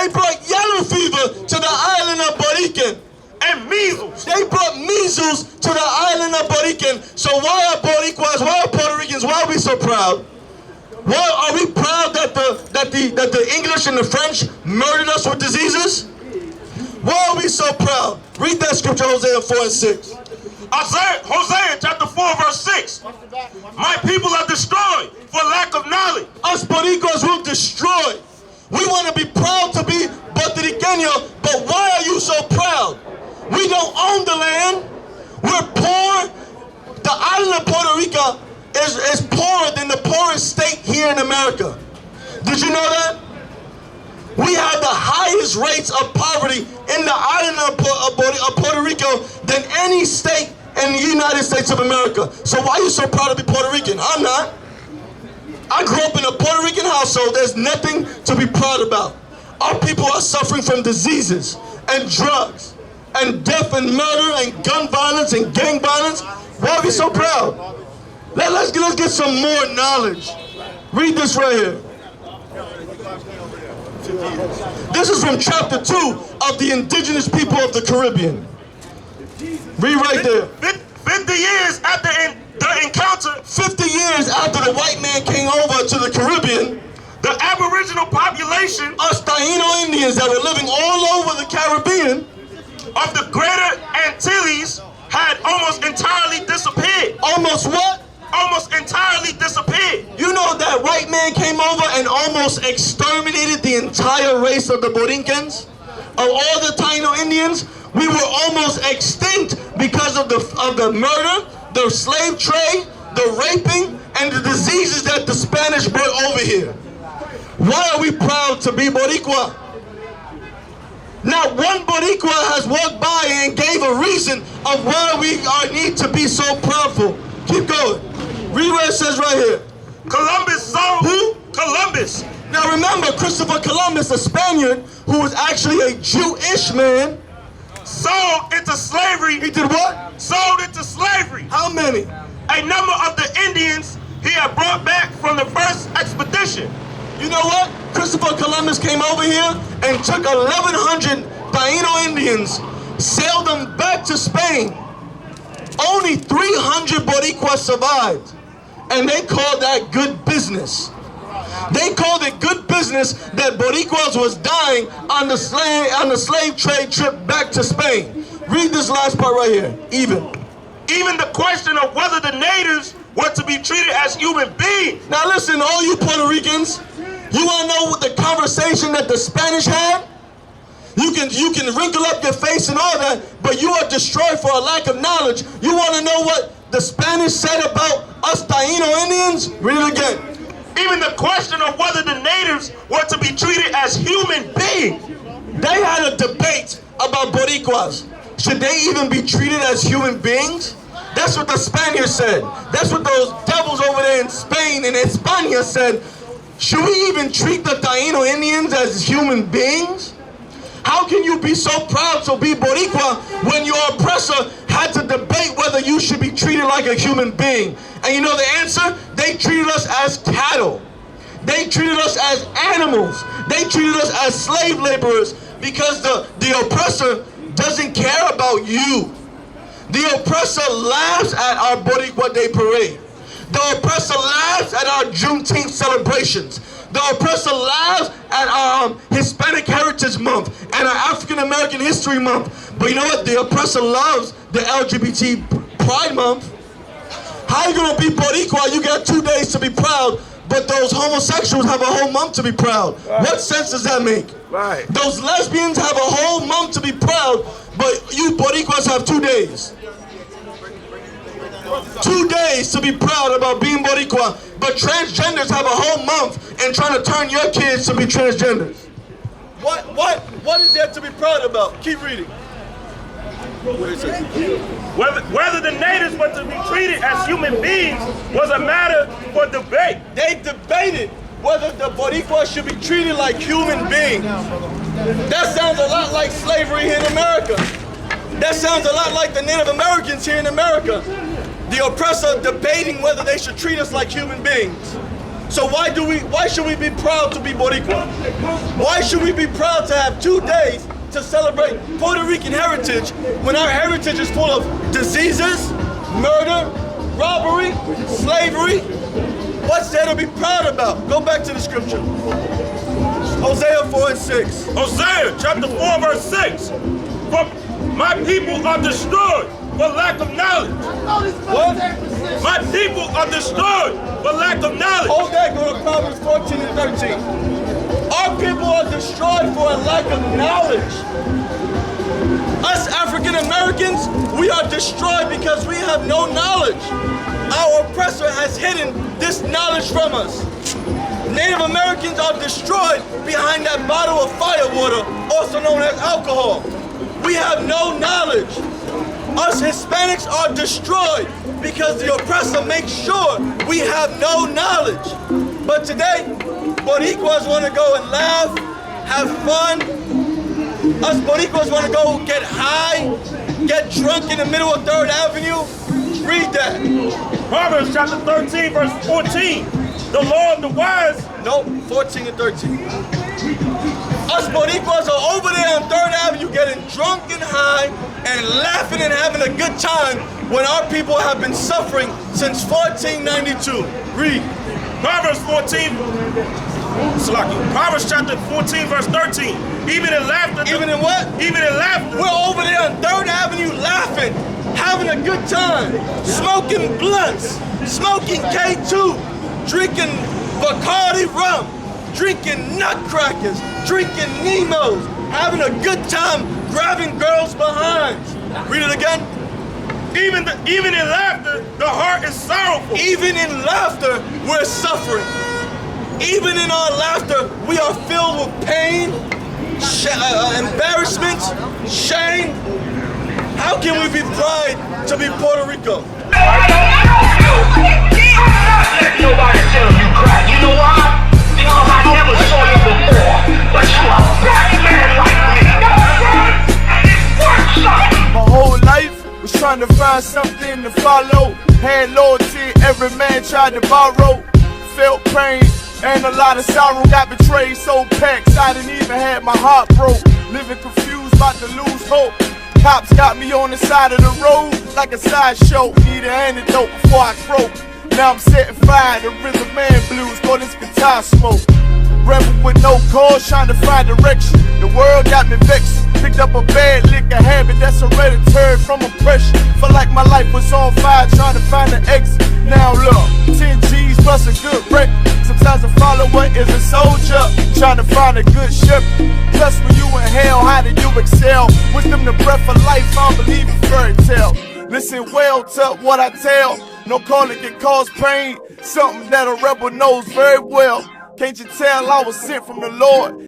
They brought yellow fever to the island of Borican. And measles. They brought measles to the island of Borican. So why are Boricuas, why are Puerto Ricans, why are we so proud? Why are we proud that the English and the French murdered us with diseases? Why are we so proud? Read that scripture, Hosea 4 and 6. Hosea chapter 4 verse 6. My people are destroyed for lack of knowledge. Us Boricuas will destroy. We want to be proud to be Puertorriqueño, but why are you so proud? We don't own the land. We're poor. The island of Puerto Rico is poorer than the poorest state here in America. Did you know that? We have the highest rates of poverty in the island of Puerto Rico than any state in the United States of America. So why are you so proud to be Puerto Rican? I'm not. I grew up in a Puerto Rican household. There's nothing to be proud about. Our people are suffering from diseases and drugs and death and murder and gun violence and gang violence. Why are we so proud? Let's get some more knowledge. Read this right here. This is from chapter 2 of the indigenous people of the Caribbean. Read right there. 50 years after the encounter, 50 years after the white man came over to the Caribbean, the Aboriginal population, us Taino Indians that were living all over the Caribbean, of the Greater Antilles had almost entirely disappeared. Almost what? Almost entirely disappeared. You know that white man came over and almost exterminated the entire race of the Borincans? Of all the Taino Indians? We were almost extinct because of the murder, the slave trade, the raping, and the diseases that the Spanish brought over here. Why are we proud to be Boricua? Not one Boricua has walked by and gave a reason of why we need to be so proudful. Keep going. Read what it says right here. Columbus saw who? Columbus. Now remember, Christopher Columbus, a Spaniard who was actually a Jewish man, sold into slavery. He did what? Sold into slavery. How many? A number of the Indians he had brought back from the first expedition. You know what? Christopher Columbus came over here and took 1,100 Taino Indians, sailed them back to Spain. Only 300 Boricuas survived, and they called that good business. They called it good business that Boricuas was dying on the slave trade trip back to Spain. Read this last part right here. Even the question of whether the natives were to be treated as human beings. Now listen, all you Puerto Ricans, you want to know what the conversation that the Spanish had? You can wrinkle up your face and all that, but you are destroyed for a lack of knowledge. You want to know what the Spanish said about us Taino Indians? Read it again. Even the question of whether the natives were to be treated as human beings. They had a debate about Boricuas. Should they even be treated as human beings? That's what the Spaniards said. That's what those devils over there in Spain and España said. Should we even treat the Taino Indians as human beings? How can you be so proud to be Boricua when your oppressor had to debate whether you should be treated like a human being? And you know the answer? They treated us as cattle. They treated us as animals. They treated us as slave laborers because the oppressor doesn't care about you. The oppressor laughs at our Boricua Day parade. The oppressor laughs at our Juneteenth celebrations. The oppressor laughs at our Hispanic Heritage Month and our African American History Month. But you know what? The oppressor loves the LGBT Pride Month. How are you going to be Boricua? You got 2 days to be proud, but those homosexuals have a whole month to be proud. Right. What sense does that make? Right. Those lesbians have a whole month to be proud, but you Boricuas have 2 days. 2 days to be proud about being Boricua, but transgenders have a whole month and trying to turn your kids to be transgenders. What is there to be proud about? Keep reading. Whether the natives were to be treated as human beings was a matter for debate. They debated whether the Boricuas should be treated like human beings. That sounds a lot like slavery here in America. That sounds a lot like the Native Americans here in America. The oppressor debating whether they should treat us like human beings. So why should we be proud to be Boricua? Why should we be proud to have 2 days to celebrate Puerto Rican heritage when our heritage is full of diseases, murder, robbery, slavery? What's there to be proud about? Go back to the scripture. Hosea 4 and 6. Hosea chapter 4 verse 6. For my people are destroyed for lack of knowledge. What? My people are destroyed for lack of knowledge. Hold that, go to Proverbs 14 and 13. Our people are destroyed for a lack of knowledge. Us African Americans, we are destroyed because we have no knowledge. Our oppressor has hidden this knowledge from us. Native Americans are destroyed behind that bottle of firewater, also known as alcohol. We have no knowledge. Us Hispanics are destroyed because the oppressor makes sure we have no knowledge. But today, Boricuas want to go and laugh, have fun. Us Boricuas want to go get high, get drunk in the middle of 3rd Avenue. Read that. Proverbs chapter 13 verse 14. The law of the wise. Nope, 14 and 13. Us Boricuas are over there on 3rd Avenue getting drunk and high and laughing and having a good time when our people have been suffering since 1492. Read. Proverbs 14. Proverbs chapter 14 verse 13. Even in laughter. Even in what? Even in laughter. We're over there on 3rd Avenue laughing, having a good time, smoking blunts, smoking K2, drinking Bacardi rum, drinking nutcrackers, drinking Nemos, having a good time, grabbing girls' behinds. Read it again. Even in laughter, the heart is sorrowful. Even in laughter, we're suffering. Even in our laughter, we are filled with pain, embarrassment, shame. How can we be proud to be Puerto Rico? Let nobody tell you crap. You know why? Because I never saw you before. But you a black man like me. And it works out. My whole life was trying to find something to follow. Had loyalty, every man tried to borrow. Felt pain and a lot of sorrow. Got betrayed, so packed, I didn't even have my heart broke. Living confused, about to lose hope. Cops got me on the side of the road like a sideshow. Need an antidote before I croak. Now I'm setting fire to rhythm man blues for this guitar smoke. Rebel with no cause, trying to find direction. The world got me vexed. Picked up a bad liquor habit that's hereditary from oppression. Felt like my life was on fire, trying to find an exit. Now look, 10 G's plus a good wreck. Sometimes a follower is a soldier, trying to find a good ship. Plus when you in hell, how do you excel? Wisdom the breath of life, I don't believe in fairy tale. Listen well to what I tell. No calling can cause pain. Something that a rebel knows very well. Can't you tell I was sent from the Lord?